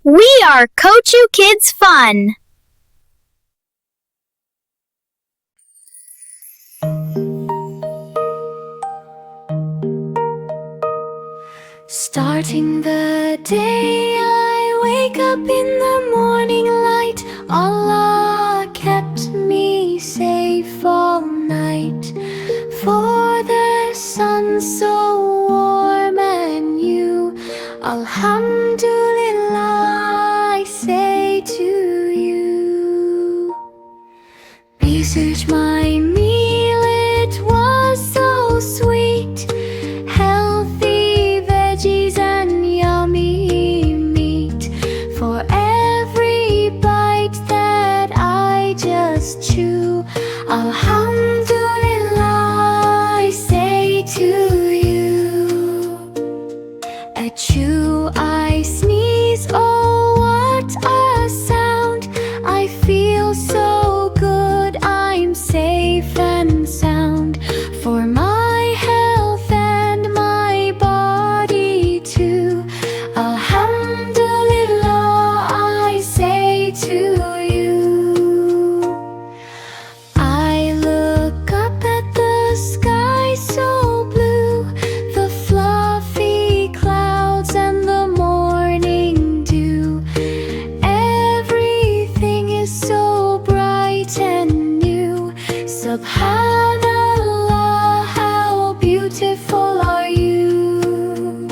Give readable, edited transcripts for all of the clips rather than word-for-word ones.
We are Kochu Kids Fun. Starting the day, I wake up in the morning light. Allah kept me safe all night. For the sun so warm and new, Alhamdulillah, I say to you. Research my meal, it was so sweet. Healthy veggies and yummy meat. For every bite that I just chew, Alhamdulillah, I say to you. Achoo, I sneeze, oh what a sound. I feel so good, I'm safe and sound. For my health and my body too, Alhamdulillah, I say to you. I look up at the sky so blue, the fluffy clouds and the morning dew. Everything is so bright and new. SubhanAllah, how beautiful are you.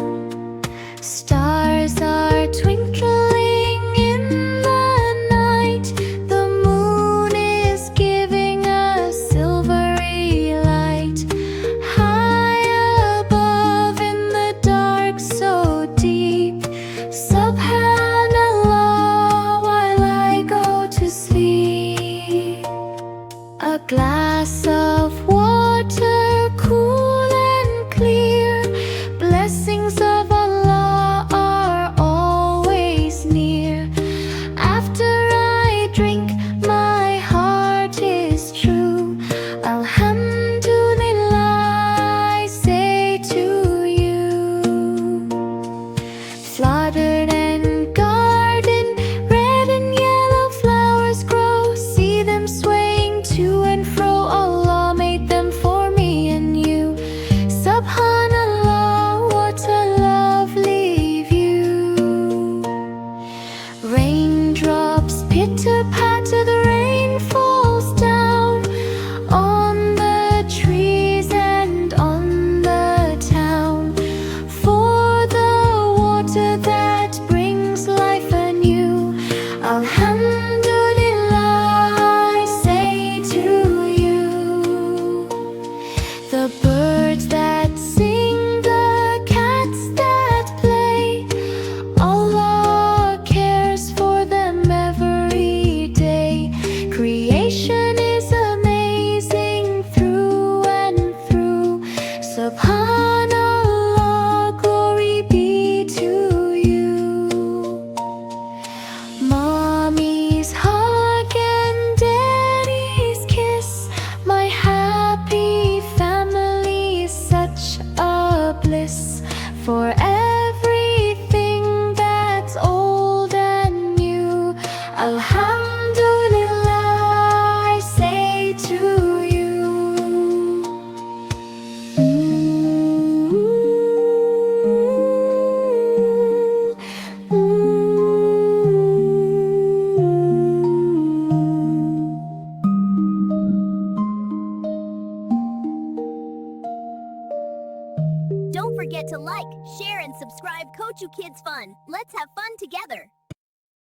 Stars are twinkling in the night. The moon is giving a silvery light. High above in the dark so deep, Subhanallah, while I go to sleep. A glass of water, cool and clear. Blessings of Allah are always near. After I drink, my heart is true. Alhamdulillah, I say to you. Flowered and garden, red and yellow flowers grow. See them swaying to and fro. Allah made them for me and you. Subhanallah, what a lovely view. Raindrops pitter-patter, the rain falls down on the trees and on the town. For the water that brings life anew, Alhamdulillah, I say to you. The birds that sing, the cats that play, Allah cares for them every day. Creation is amazing through and through. Subhanallah, glory be to you. Mommy's hug and daddy's kiss, my happy family is such a bliss. For everything that's old and new, Alhamdulillah, I say to you. Don't forget to like, share, and subscribe Kochu Kids Fun. Let's have fun together.